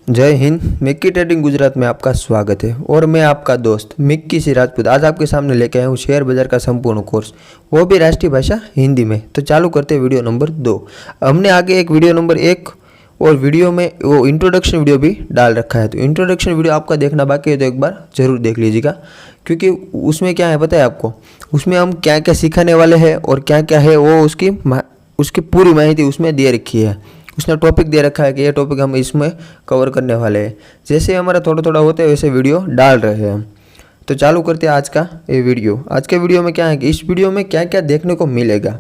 जय Hind. Mickey trading Gujarat में आपका स्वागत है और मैं आपका दोस्त मिक्की सी राजपूत आज आपके सामने लेके आया हूँ शेयर बाजार का संपूर्ण कोर्स, वो भी राष्ट्रीय भाषा हिंदी में। तो चालू करते हैं वीडियो नंबर 2। हमने आगे एक वीडियो नंबर 1 और वीडियो में वो इंट्रोडक्शन वीडियो भी डाल रखा है। तो इंट्रोडक्शन वीडियो आपका देखना बाकी है तो एक बार ज़रूर देख लीजिएगा, क्योंकि उसमें क्या है पता है आपको, उसमें हम क्या क्या सिखाने वाले हैं और क्या क्या है वो उसकी पूरी माहिती उसमें दे रखी है। उसने टॉपिक दे रखा है कि ये टॉपिक हम इसमें कवर करने वाले हैं। जैसे हमारा थोड़ा थोड़ा होता है वैसे वीडियो डाल रहे हैं हम। तो चालू करते हैं आज का ये वीडियो। आज के वीडियो में क्या है कि इस वीडियो में क्या क्या देखने को मिलेगा।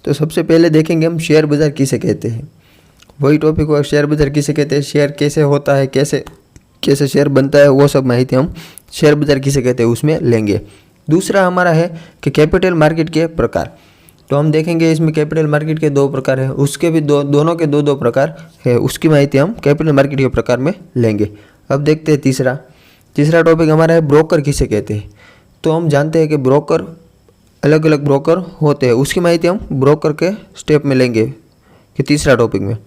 तो सबसे पहले देखेंगे हम शेयर बाज़ार किसे कहते हैं, वही टॉपिक हुआ शेयर बाज़ार किसे कहते हैं, शेयर कैसे होता है, कैसे कैसे शेयर बनता है, वो सब माहिती हम शेयर बाज़ार किसे कहते हैं उसमें लेंगे। दूसरा हमारा है कि कैपिटल मार्केट के प्रकार। तो हम देखेंगे इसमें कैपिटल मार्केट के 2 प्रकार है, उसके भी दोनों के दो प्रकार है, उसकी माहिती हम कैपिटल मार्केट के प्रकार में लेंगे। अब देखते हैं तीसरा टॉपिक हमारा है ब्रोकर किसे कहते हैं। तो हम जानते हैं कि ब्रोकर अलग अलग ब्रोकर होते हैं, उसकी माहिती हम ब्रोकर के स्टेप में लेंगे कि तीसरा टॉपिक में।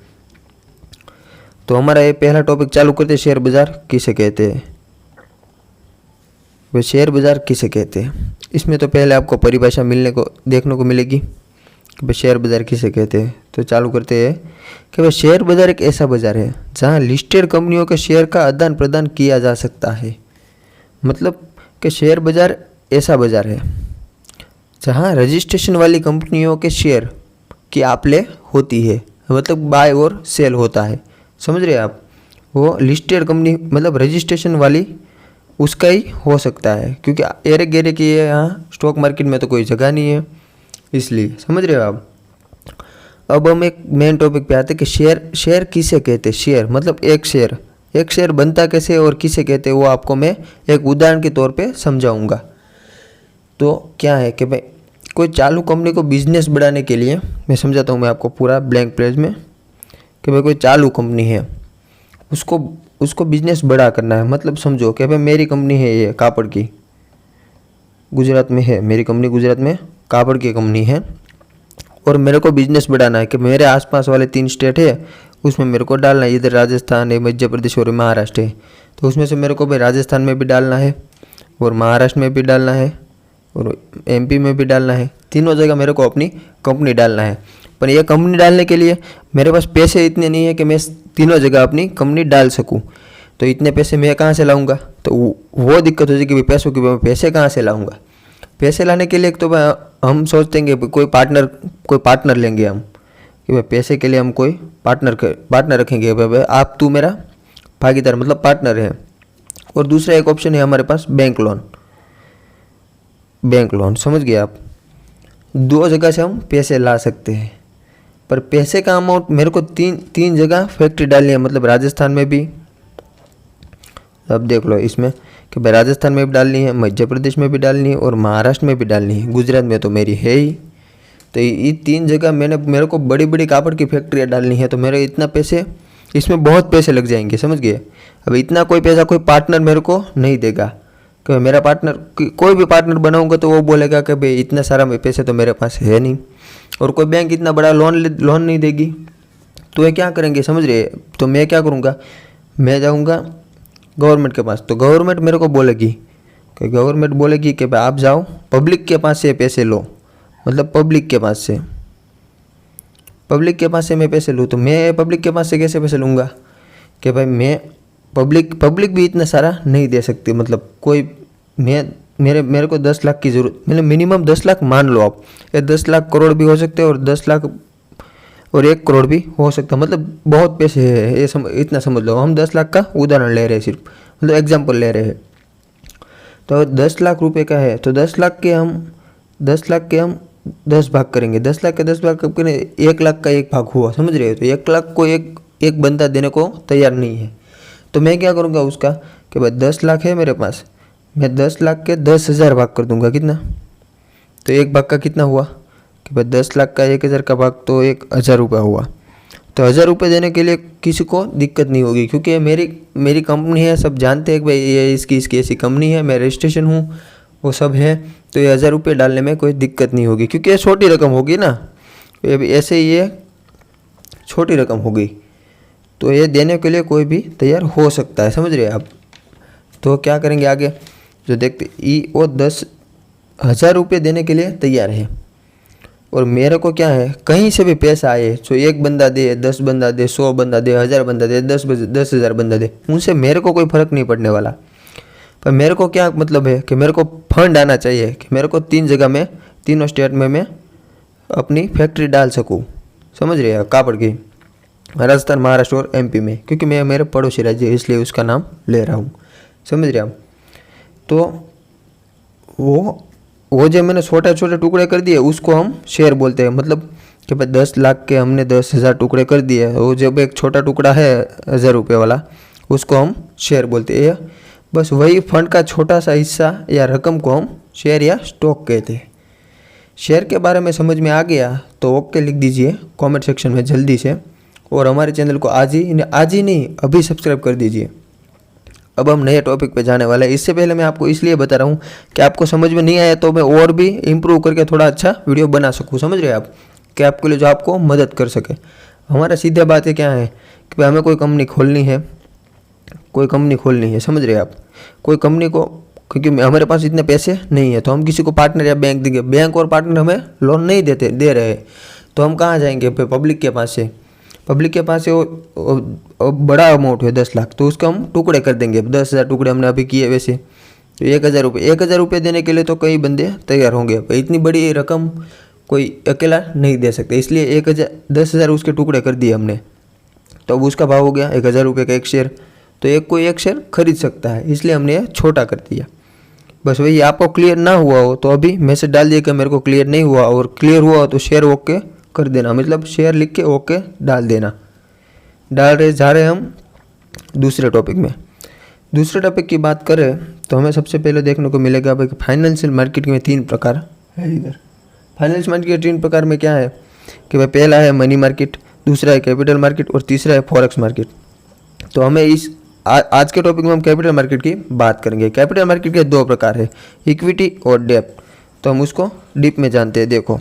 तो हमारा ये पहला टॉपिक चालू करते हैं, शेयर बाज़ार किसे कहते हैं। वे शेयर बाज़ार किसे कहते हैं, इसमें तो पहले आपको परिभाषा देखने को मिलेगी कि भाई शेयर बाज़ार किसे कहते हैं। तो चालू करते हैं कि भाई शेयर बाज़ार एक ऐसा बाज़ार है जहां लिस्टेड कंपनियों के शेयर का आदान प्रदान किया जा सकता है। मतलब कि शेयर बाज़ार ऐसा बाज़ार है जहां रजिस्ट्रेशन वाली कंपनियों के शेयर की आप-ले होती है, मतलब बाय और सेल होता है। समझ रहे हैं आप, वो लिस्टेड कंपनी मतलब रजिस्ट्रेशन वाली उसका ही हो सकता है, क्योंकि एरे गेरे की यहाँ स्टॉक मार्केट में तो कोई जगह नहीं है, इसलिए। समझ रहे हो आप। अब हम एक मेन टॉपिक पे आते हैं कि शेयर किसे कहते हैं। शेयर मतलब एक शेयर बनता कैसे और किसे कहते हैं, वो आपको मैं एक उदाहरण के तौर पे समझाऊंगा। तो क्या है कि भाई कोई चालू कंपनी को बिजनेस बढ़ाने के लिए, मैं समझाता हूँ मैं आपको पूरा ब्लैंक पेज में, कि भाई कोई चालू कंपनी है, उसको बिजनेस बड़ा करना है। मतलब समझो कि भाई मेरी कंपनी है ये कापड़ की, गुजरात में है मेरी कंपनी, गुजरात में कापड़ की कंपनी है, और मेरे को बिजनेस बढ़ाना है कि मेरे आसपास वाले 3 स्टेट है उसमें मेरे को डालना है। इधर राजस्थान है, मध्य प्रदेश और महाराष्ट्र है। तो उसमें से मेरे को भाई राजस्थान में भी डालना है और महाराष्ट्र में भी डालना है और MP में भी डालना है। तीनों जगह मेरे को अपनी कंपनी डालना है। पर यह कंपनी डालने के लिए मेरे पास पैसे इतने नहीं है कि मैं तीनों जगह अपनी कंपनी डाल सकूं। तो इतने पैसे मैं कहाँ से लाऊंगा, तो वो दिक्कत हो जाएगी कि पैसों की, मैं पैसे कहाँ से लाऊंगा। पैसे लाने के लिए एक तो हम सोचते हैं कि कोई पार्टनर लेंगे हम, कि भाई पैसे के लिए हम कोई पार्टनर रखेंगे, भाई आप तू मेरा भागीदार मतलब पार्टनर है। और दूसरा एक ऑप्शन है हमारे पास बैंक लोन। समझ गए आप। 2 जगह से हम पैसे ला सकते हैं, पर पैसे का अमाउंट मेरे को तीन जगह फैक्ट्री डालनी है, मतलब राजस्थान में भी, अब देख लो इसमें कि भाई राजस्थान में भी डालनी है, मध्य प्रदेश में भी डालनी है और महाराष्ट्र में भी डालनी है। गुजरात में तो मेरी है ही। तो ये 3 जगह मेरे को बड़ी बड़ी कापड़ की फैक्ट्रियाँ डालनी है। तो मेरे इतना पैसे, इसमें बहुत पैसे लग जाएंगे। समझ गए। अब इतना कोई पैसा कोई पार्टनर मेरे को नहीं देगा, कि मेरा पार्टनर, कोई भी पार्टनर बनाऊंगा तो वो बोलेगा कि भाई इतना सारा पैसे तो मेरे पास है नहीं, और कोई बैंक इतना बड़ा लोन नहीं देगी। तो ये क्या करेंगे, समझ रहे। तो मैं क्या करूँगा, मैं जाऊँगा गवर्नमेंट के पास। तो गवर्नमेंट मेरे को बोलेगी कि भाई आप जाओ पब्लिक के पास से पैसे लो, मतलब पब्लिक के पास से मैं पैसे लूँ। तो मैं पब्लिक के पास से कैसे पैसे लूँगा, कि भाई मैं पब्लिक भी इतना सारा नहीं दे सकती। मतलब कोई मेरे को 10 लाख की ज़रूरत, मतलब मिनिमम 10 लाख मान लो आप, या 10 लाख करोड़ भी हो सकते हैं और 10 लाख और 1 करोड़ भी हो सकता है। मतलब बहुत पैसे है ये, इतना समझ लो। हम 10 लाख का उदाहरण ले रहे हैं, सिर्फ मतलब एग्जाम्पल ले रहे हैं। तो 10 लाख रुपए का है, तो 10 लाख के हम 10 भाग करेंगे। 10 लाख के 10 भाग कब करें, 1 लाख का 1 भाग हुआ। समझ रहे हो। तो 1 लाख को एक बंदा देने को तैयार नहीं है। तो मैं क्या करूँगा उसका, कि भाई 10 लाख है मेरे पास, मैं 10 लाख के 10,000 भाग कर दूंगा। कितना, तो 1 भाग का कितना हुआ, कि भाई 10 लाख का 1,000 का भाग तो 1,000 रुपये हुआ। तो 1,000 रुपये देने के लिए किसी को दिक्कत नहीं होगी, क्योंकि ये मेरी कंपनी है। सब जानते हैं कि भाई ये इसकी ऐसी कंपनी है, मैं रजिस्ट्रेशन हूँ, वो सब है। तो ये 1,000 रुपये डालने में कोई दिक्कत नहीं होगी, क्योंकि ये छोटी रकम होगी ना, ऐसे ही ये छोटी रकम होगी। तो ये देने के लिए कोई भी तैयार हो सकता है, समझ रहे हैं आप। तो क्या करेंगे आगे जो देखते वो 10,000 रुपये देने के लिए तैयार है, और मेरे को क्या है कहीं से भी पैसा आए, जो 1 बंदा दे, 10 बंदा दे, 100 बंदा दे, 1000 बंदा दे, 10,000 बंदा दे, उनसे मेरे को कोई फ़र्क नहीं पड़ने वाला। पर मेरे को क्या मतलब है कि मेरे को फंड आना चाहिए कि मेरे को 3 जगह में, तीनों स्टेट में मैं अपनी फैक्ट्री डाल सकूँ, समझ रहे हैं, कापड़ की, राजस्थान, महाराष्ट्र और MP में, क्योंकि मैं मेरे पड़ोसी राज्य है इसलिए उसका नाम ले रहा हूँ, समझ रहे आप। तो वो जो मैंने छोटे छोटे टुकड़े कर दिए उसको हम शेयर बोलते हैं। मतलब कि भाई 10 लाख के हमने 10,000 टुकड़े कर दिए, वो जब एक छोटा टुकड़ा है 1,000 रुपये वाला उसको हम शेयर बोलते हैं। बस वही फंड का छोटा सा हिस्सा या रकम को हम शेयर या स्टॉक कहते हैं। शेयर के बारे में समझ में आ गया तो ओके लिख दीजिए कमेंट सेक्शन में जल्दी से, और हमारे चैनल को आज ही नहीं अभी सब्सक्राइब कर दीजिए। अब हम नए टॉपिक पे जाने वाले हैं। इससे पहले मैं आपको इसलिए बता रहा हूँ कि आपको समझ में नहीं आया तो मैं और भी इम्प्रूव करके थोड़ा अच्छा वीडियो बना सकूँ, समझ रहे हैं आप, कि आपके लिए जो आपको मदद कर सके। हमारा सीधे बात है क्या है कि भाई हमें कोई कंपनी खोलनी है, समझ रहे हैं आप, कोई कंपनी को, क्योंकि हमारे पास इतने पैसे नहीं है तो हम किसी को पार्टनर या बैंक देंगे। बैंक और पार्टनर हमें लोन नहीं दे रहे, तो हम कहाँ जाएंगे, पब्लिक के पास से। पब्लिक के पास से वो बड़ा अमाउंट है 10 लाख, तो उसको हम टुकड़े कर देंगे। 10,000 टुकड़े हमने अभी किए वैसे, तो 1,000 रुपये देने के लिए तो कई बंदे तैयार होंगे। इतनी बड़ी रकम कोई अकेला नहीं दे सकते, इसलिए 10,000 उसके टुकड़े कर दिए हमने। तो अब उसका भाव हो गया 1,000 रुपये का एक शेयर, तो कोई एक शेयर खरीद सकता है, इसलिए हमने छोटा कर दिया। बस वही, आपको क्लियर ना हुआ हो तो अभी मैसेज डाल दिए कि मेरे को क्लियर नहीं हुआ, और क्लियर हुआ हो तो शेयर ओके कर देना, मतलब शेयर लिख के ओके डाल देना। जा रहे हम दूसरे टॉपिक में। दूसरे टॉपिक की बात करें तो हमें सबसे पहले देखने को मिलेगा भाई फाइनेंशियल मार्केट में 3 प्रकार है। इधर फाइनेंशियल मार्केट के 3 प्रकार में क्या है कि भाई पहला है मनी मार्केट, दूसरा है कैपिटल मार्केट और तीसरा है फॉरेक्स मार्केट। तो हमें आज के टॉपिक में हम कैपिटल मार्केट की बात करेंगे। कैपिटल मार्केट के 2 प्रकार है, इक्विटी और डेब्ट। तो हम उसको डीप में जानते हैं। देखो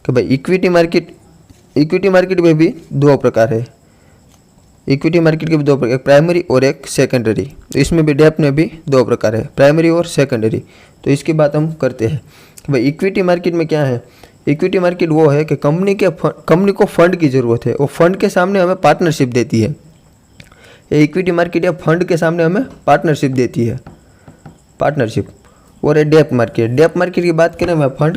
कि भाई इक्विटी मार्केट में भी 2 प्रकार है। इक्विटी मार्केट के भी 2 प्रकार, एक प्राइमरी और एक सेकेंडरी। तो इसमें भी डेब्ट में भी 2 प्रकार है, प्राइमरी और सेकेंडरी। तो इसकी बात हम करते हैं कि भाई इक्विटी मार्केट में क्या है। इक्विटी मार्केट वो है कि कंपनी को फंड की ज़रूरत है, वो फंड के सामने हमें पार्टनरशिप देती है। ये इक्विटी मार्केट या फंड के सामने हमें पार्टनरशिप देती है, पार्टनरशिप। और डेब्ट मार्केट की बात करें, मैं फंड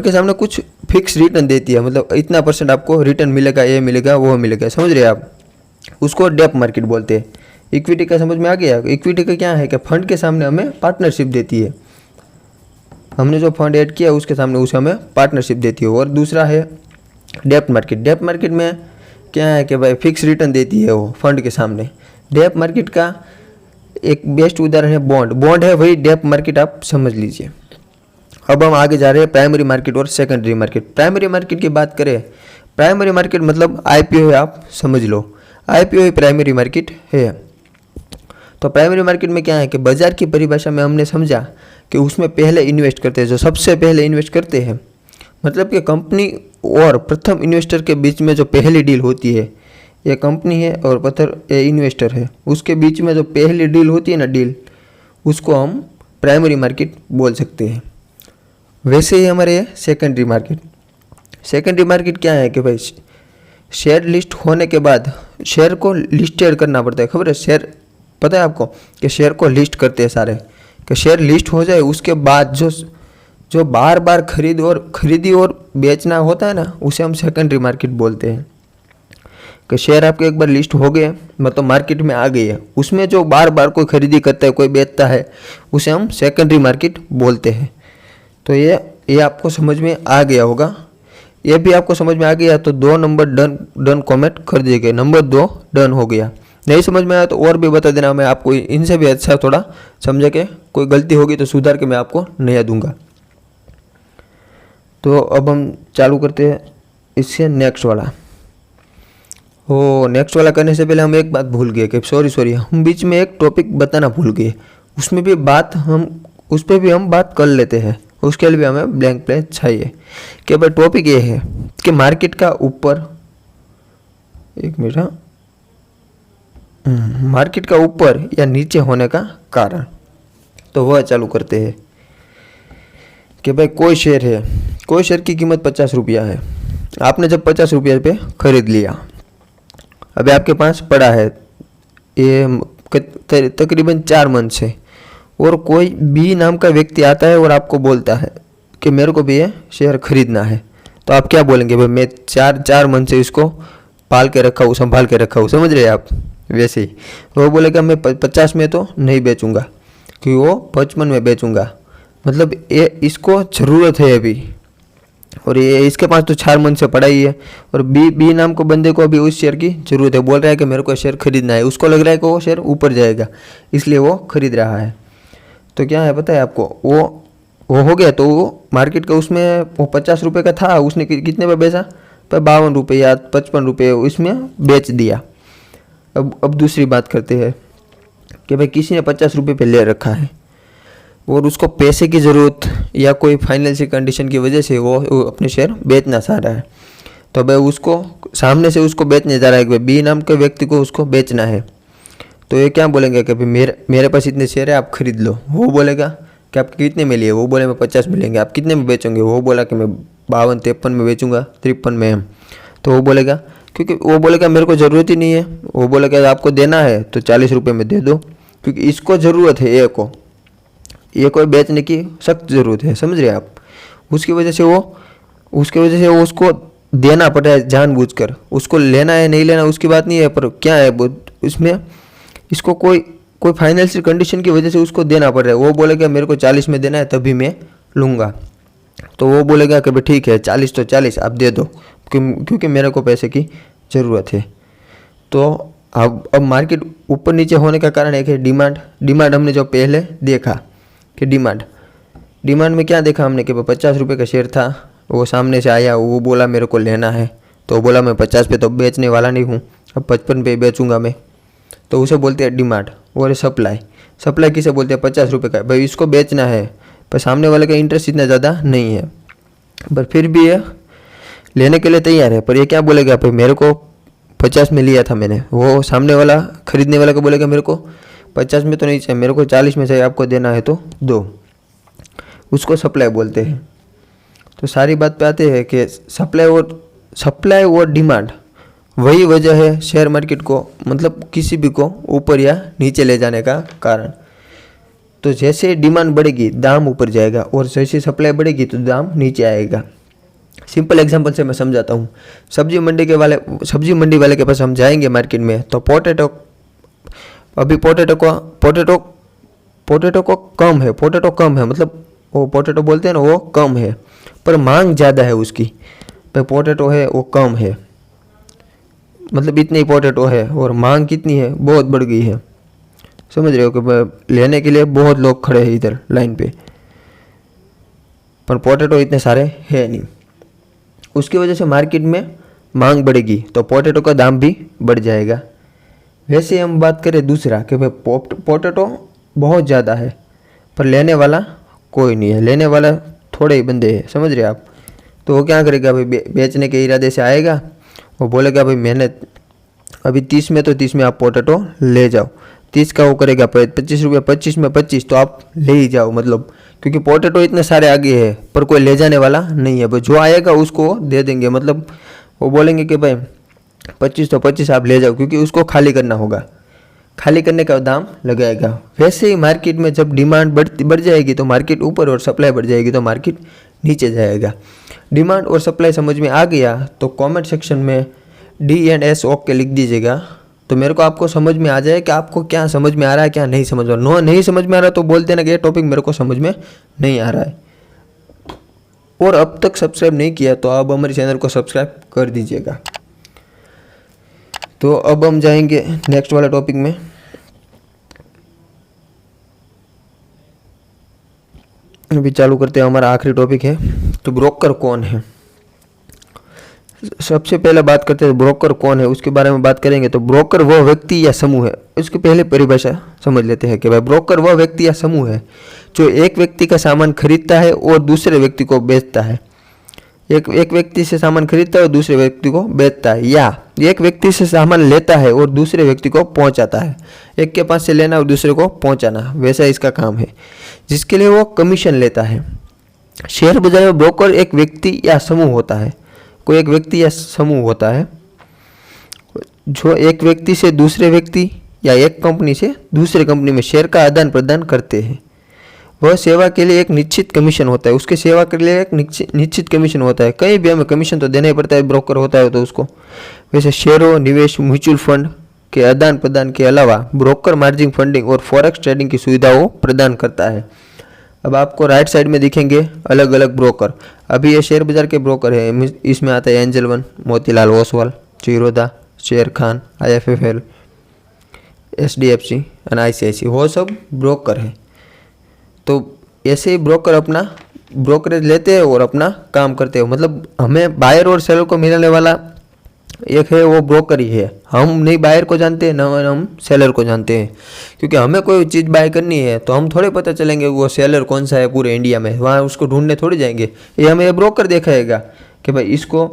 के सामने कुछ फिक्स रिटर्न देती है, मतलब इतना % आपको रिटर्न मिलेगा, ये मिलेगा, वो मिलेगा, समझ रहे हैं आप। उसको डेब्ट मार्केट बोलते हैं। इक्विटी का समझ में आ गया। इक्विटी का क्या है कि फंड के सामने हमें पार्टनरशिप देती है, हमने जो फंड ऐड किया उसके सामने उसे हमें पार्टनरशिप देती है। और दूसरा है डेब्ट मार्केट में क्या है कि भाई फिक्स रिटर्न देती है वो फंड के सामने। डेब्ट मार्केट का एक बेस्ट उदाहरण है बॉन्ड है, वही डेब्ट मार्केट आप समझ लीजिए। अब हम आगे जा रहे हैं प्राइमरी मार्केट और सेकेंडरी मार्केट। प्राइमरी मार्केट की बात करें, प्राइमरी मार्केट मतलब IPO है, आप समझ लो, IPO ही प्राइमरी मार्केट है। तो प्राइमरी मार्केट में क्या है कि बाजार की परिभाषा में हमने समझा कि उसमें पहले इन्वेस्ट करते हैं, जो सबसे पहले इन्वेस्ट करते हैं, मतलब कि कंपनी और प्रथम इन्वेस्टर के बीच में जो पहली डील होती है, ये कंपनी है और ये इन्वेस्टर है, उसके बीच में जो पहली डील होती है ना, डील, उसको हम प्राइमरी मार्केट बोल सकते हैं। वैसे ही हमारे सेकेंडरी मार्केट क्या है कि भाई शेयर लिस्ट होने के बाद शेयर को लिस्टेड करना पड़ता है। खबर है, शेयर पता है आपको कि शेयर को लिस्ट करते हैं सारे, कि शेयर लिस्ट हो जाए उसके बाद जो बार बार खरीदी और बेचना होता है ना, उसे हम सेकेंडरी मार्केट बोलते हैं। कि शेयर आपके एक बार लिस्ट हो गए, मतलब मार्केट में आ गई है, उसमें जो बार बार कोई खरीदी करता है, कोई बेचता है, उसे हम सेकेंडरी मार्केट बोलते हैं। तो ये आपको समझ में आ गया होगा। ये भी आपको समझ में आ गया तो 2 नंबर डन कमेंट कर दीजिए। नंबर 2 डन हो गया। नहीं समझ में आया तो और भी बता देना, मैं आपको इनसे भी अच्छा थोड़ा समझे के, कोई गलती होगी तो सुधार के मैं आपको नया दूंगा। तो अब हम चालू करते हैं इससे नेक्स्ट वाला। नेक्स्ट वाला करने से पहले हम एक बात भूल गए कि सॉरी हम बीच में एक टॉपिक बताना भूल गए, उसमें भी उस पर भी हम बात कर लेते हैं। उसके लिए भी हमें ब्लैंक पेज चाहिए। कि भाई टॉपिक ये है कि मार्केट का ऊपर एक मिनट, हाँ, मार्केट का ऊपर या नीचे होने का कारण। तो वह चालू करते हैं कि भाई कोई शेयर है, कोई शेयर की कीमत 50 रुपया है। आपने जब 50 रुपये पे खरीद लिया, अभी आपके पास पड़ा है ये तकरीबन 4 मंथ से, और कोई बी नाम का व्यक्ति आता है और आपको बोलता है कि मेरे को भी ये शेयर खरीदना है। तो आप क्या बोलेंगे? भाई मैं चार मंथ से इसको पाल के रखा हूँ, संभाल के रखा हूँ, समझ रहे हैं आप? वैसे ही वो बोलेगा मैं 50 में तो नहीं बेचूंगा, कि वो 55 में बेचूंगा। मतलब ये इसको ज़रूरत है अभी, और ये इसके पास तो 4 मंथ से पड़ा ही है, और बी नाम को बंदे को अभी उस शेयर की ज़रूरत है। बोल रहा है कि मेरे को शेयर खरीदना है, उसको लग रहा है कि वो शेयर ऊपर जाएगा, इसलिए वो खरीद रहा है। तो क्या है पता है आपको, वो हो गया तो वो मार्केट का उसमें वो 50 रुपये का था, उसने कितने पे बेचा? 52 रुपये या 55 रुपये उसमें बेच दिया। अब दूसरी बात करते हैं कि भाई किसी ने 50 रुपये पे ले रखा है और उसको पैसे की ज़रूरत या कोई फाइनेंशियल कंडीशन की वजह से वो अपने शेयर बेचना चाह रहा है। तो भाई उसको सामने से उसको बेचने जा रहा है कि भाई बी नाम के व्यक्ति को उसको बेचना है। तो ये क्या बोलेंगे कि भाई मेरे पास इतने शेयर है, आप खरीद लो। वो बोलेगा कि आप कितने में लिए? वो बोले मैं 50 में लेंगे। आप कितने में बेचोगे? वो बोला कि मैं 52, 53 में बेचूंगा, 53 में। तो वो बोलेगा, क्योंकि वो बोलेगा मेरे को ज़रूरत ही नहीं है। वो बोलेगा आपको देना है तो 40 रुपये में दे दो, क्योंकि इसको ज़रूरत है, ये को बेचने की सख्त ज़रूरत है, समझ रहे आप? उसकी वजह से वो उसको देना पड़ रहा है जानबूझकर। उसको लेना है नहीं लेना उसकी बात नहीं है, पर क्या है उसमें इसको कोई फाइनेंशियल कंडीशन की वजह से उसको देना पड़ रहा है। वो बोलेगा मेरे को 40 में देना है तभी मैं लूँगा। तो वो बोलेगा कि भाई ठीक है 40 तो 40 आप दे दो, क्योंकि मेरे को पैसे की ज़रूरत है। तो अब मार्केट ऊपर नीचे होने का कारण एक है डिमांड हमने जो पहले देखा कि डिमांड में क्या देखा हमने कि 50 रुपये का शेयर था, वो सामने से आया, वो बोला मेरे को लेना है, तो बोला मैं 50 पे तो बेचने वाला नहीं हूँ, अब 55 पे बेचूंगा मैं। तो उसे बोलते हैं डिमांड। और सप्लाई किसे बोलते हैं? 50 रुपये का, भाई इसको बेचना है, पर सामने वाले का इंटरेस्ट इतना ज़्यादा नहीं है, पर फिर भी ये लेने के लिए तैयार है। पर ये क्या बोलेगा? भाई मेरे को 50 में लिया था मैंने, वो सामने वाला खरीदने वाला को बोलेगा मेरे को 50 में तो नहीं चाहिए, मेरे को 40 में चाहिए, आपको देना है तो दो। उसको सप्लाई बोलते हैं। तो सारी बात पे आते हैं कि सप्लाई और डिमांड वही वजह है शेयर मार्केट को, मतलब किसी भी को ऊपर या नीचे ले जाने का कारण। तो जैसे डिमांड बढ़ेगी दाम ऊपर जाएगा, और जैसे सप्लाई बढ़ेगी तो दाम नीचे आएगा। सिंपल एग्जांपल से मैं समझाता हूँ। सब्जी मंडी वाले के पास हम जाएंगे मार्केट में, तो पोटैटो कम है, मतलब वो पोटैटो बोलते हैं ना, वो कम है, पर मांग ज़्यादा है उसकी। पर पोटैटो है वो कम है, मतलब इतने ही पोटैटो है, और मांग कितनी है? बहुत बढ़ गई है, समझ रहे हो? कि लेने के लिए बहुत लोग खड़े हैं इधर लाइन पे, पर पोटैटो इतने सारे है नहीं। उसकी वजह से मार्केट में मांग बढ़ेगी तो पोटैटो का दाम भी बढ़ जाएगा। वैसे हम बात करें दूसरा कि भाई पोटैटो बहुत ज़्यादा है, पर लेने वाला कोई नहीं है, लेने वाला थोड़े ही बंदे हैं, समझ रहे आप? तो वो क्या करेगा? भाई बेचने के इरादे से आएगा, वो बोलेगा भाई मैंने अभी 30 में तो 30 में आप पोटैटो ले जाओ। 30 का वो करेगा 25 रुपये, 25 में 25 तो आप ले ही जाओ, मतलब क्योंकि पोटैटो इतने सारे आगे है पर कोई ले जाने वाला नहीं है। भाई जो आएगा उसको दे देंगे, मतलब वो बोलेंगे कि भाई 25 तो 25 आप ले जाओ, क्योंकि उसको खाली करना होगा, खाली करने का दाम लगाएगा। वैसे ही मार्केट में जब डिमांड बढ़ जाएगी तो मार्केट ऊपर, और सप्लाई बढ़ जाएगी तो मार्केट नीचे जाएगा। डिमांड और सप्लाई समझ में आ गया तो कमेंट सेक्शन में D&S ओके लिख दीजिएगा, तो मेरे को आपको समझ में आ जाए कि आपको क्या समझ में आ रहा है, क्या नहीं समझ में आ रहा। नहीं समझ में आ रहा तो बोल देना कि ये टॉपिक मेरे को समझ में नहीं आ रहा है। और अब तक सब्सक्राइब नहीं किया तो अब हमारे चैनल को सब्सक्राइब कर दीजिएगा। तो अब हम जाएंगे नेक्स्ट वाला टॉपिक में। अभी चालू करते हैं, हमारा आखिरी टॉपिक है तो ब्रोकर कौन है। सबसे पहले बात करते हैं ब्रोकर कौन है, उसके बारे में बात करेंगे। तो ब्रोकर वह व्यक्ति या समूह है, उसकी पहले परिभाषा समझ लेते हैं कि भाई ब्रोकर वह व्यक्ति या समूह है जो एक व्यक्ति का सामान खरीदता है और दूसरे व्यक्ति को बेचता है। एक व्यक्ति से सामान खरीदता है और दूसरे व्यक्ति को बेचता है, या एक व्यक्ति से सामान लेता है और दूसरे व्यक्ति को पहुंचाता है। एक के पास से लेना और दूसरे को पहुंचाना, वैसा इसका काम है, जिसके लिए वो कमीशन लेता है। शेयर बाजार में ब्रोकर एक व्यक्ति या समूह होता है, कोई एक व्यक्ति या समूह होता है जो एक व्यक्ति से दूसरे व्यक्ति या एक कंपनी से दूसरे कंपनी में शेयर का आदान प्रदान करते हैं। वह सेवा के लिए एक निश्चित कमीशन होता है, उसके सेवा के लिए एक निश्चित कमीशन होता है। कहीं भी हमें कमीशन तो देना ही पड़ता है, ब्रोकर होता है तो उसको। वैसे शेयरों, निवेश, म्यूचुअल फंड के आदान प्रदान के अलावा ब्रोकर मार्जिन फंडिंग और फॉरेक्स ट्रेडिंग की सुविधाओं प्रदान करता है। अब आपको राइट साइड में दिखेंगे अलग अलग ब्रोकर। अभी ये शेयर बाजार के ब्रोकर है, इसमें आता है एंजल वन, मोतीलाल ओसवाल, जीरोधा, शेर खान, IIFL, HDFC और ICICI, वो सब ब्रोकर है। तो ऐसे ही ब्रोकर अपना ब्रोकरेज लेते हैं और अपना काम करते हैं। मतलब हमें बायर और सेलर को मिलने वाला एक है वो ब्रोकर ही है। हम नहीं बायर को जानते हैं, ना हम सेलर को जानते हैं, क्योंकि हमें कोई चीज़ बाय करनी है तो हम थोड़े पता चलेंगे वो सेलर कौन सा है पूरे इंडिया में, वहाँ उसको ढूंढने थोड़ी जाएंगे। ये हमें ये ब्रोकर दिखाएगा कि भाई इसको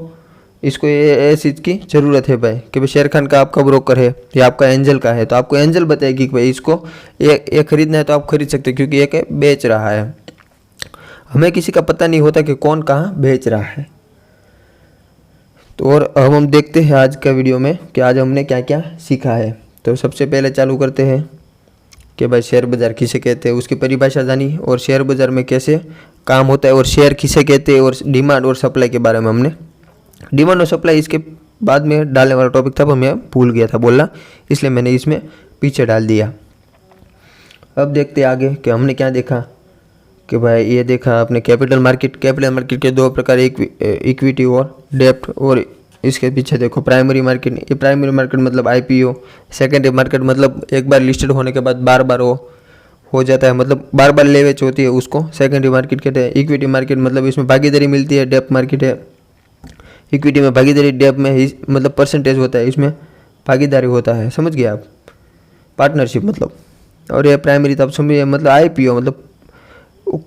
ये चीज़ की ज़रूरत है भाई, कि भाई शेर खान का आपका ब्रोकर है या आपका एंजल का है, तो आपको एंजल बताएगी कि भाई इसको ये खरीदना है तो आप खरीद सकते हैं, क्योंकि एक बेच रहा है। हमें किसी का पता नहीं होता कि कौन कहाँ बेच रहा है। तो और अब हम देखते हैं आज का वीडियो में कि आज हमने क्या क्या सीखा है। तो सबसे पहले चालू करते हैं कि भाई शेयर बाज़ार किसे कहते हैं, उसकी परिभाषा जानी, और शेयर बाज़ार में कैसे काम होता है, और शेयर किसे कहते हैं, और डिमांड और सप्लाई के बारे में हमने। डिमांड और सप्लाई इसके बाद में डालने वाला टॉपिक था, पर मैं भूल गया था बोलना, इसलिए मैंने इसमें पीछे डाल दिया। अब देखते आगे कि हमने क्या देखा। कि भाई ये देखा आपने कैपिटल मार्केट के दो प्रकार, इक्विटी और डेब्ट, और इसके पीछे देखो प्राइमरी मार्केट। ये प्राइमरी मार्केट मतलब IPO, सेकेंडरी मार्केट मतलब एक बार लिस्टेड होने के बाद बार बार वो हो जाता है, मतलब बार बार ले बेच होती है, उसको सेकेंडरी मार्केट कहते हैं। इक्विटी मार्केट मतलब इसमें भागीदारी मिलती है। डेब्ट मार्केट है, इक्विटी में भागीदारी, डेब्ट में मतलब परसेंटेज होता है, इसमें भागीदारी होता है, समझ गए आप, पार्टनरशिप मतलब। और ये प्राइमरी तब समझिए मतलब IPO मतलब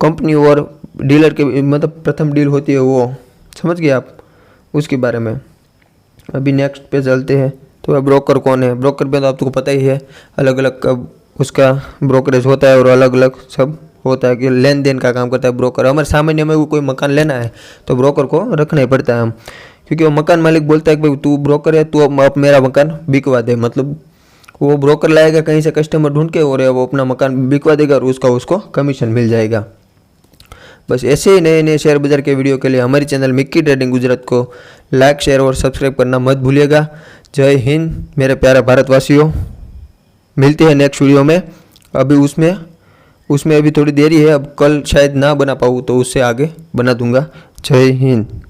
कंपनी और डीलर के मतलब प्रथम डील होती है वो, समझ गए आप उसके बारे में। अभी नेक्स्ट पे चलते हैं। तो ब्रोकर कौन है? ब्रोकर पे तो आपको पता ही है, अलग अलग उसका ब्रोकरेज होता है और अलग अलग सब होता है कि लेन देन का काम करता है ब्रोकर। हमारे सामान्य में कोई मकान लेना है तो ब्रोकर को रखना ही पड़ता है हम, क्योंकि वो मकान मालिक बोलता है कि भाई तू ब्रोकर है, तू अब मेरा मकान बिकवा दे। मतलब वो ब्रोकर लाएगा कहीं से कस्टमर ढूंढ के और वो अपना मकान बिकवा देगा और उसको कमीशन मिल जाएगा। बस ऐसे ही नए नए शेयर बाजार के वीडियो के लिए हमारी चैनल मिक्की ट्रेडिंग गुजरात को लाइक, शेयर और सब्सक्राइब करना मत भूलिएगा। जय हिंद मेरे प्यारे भारतवासियों, मिलते हैं नेक्स्ट वीडियो में। अभी उसमें अभी थोड़ी देरी है, अब कल शायद ना बना पाऊँ तो उससे आगे बना दूंगा। जय हिंद।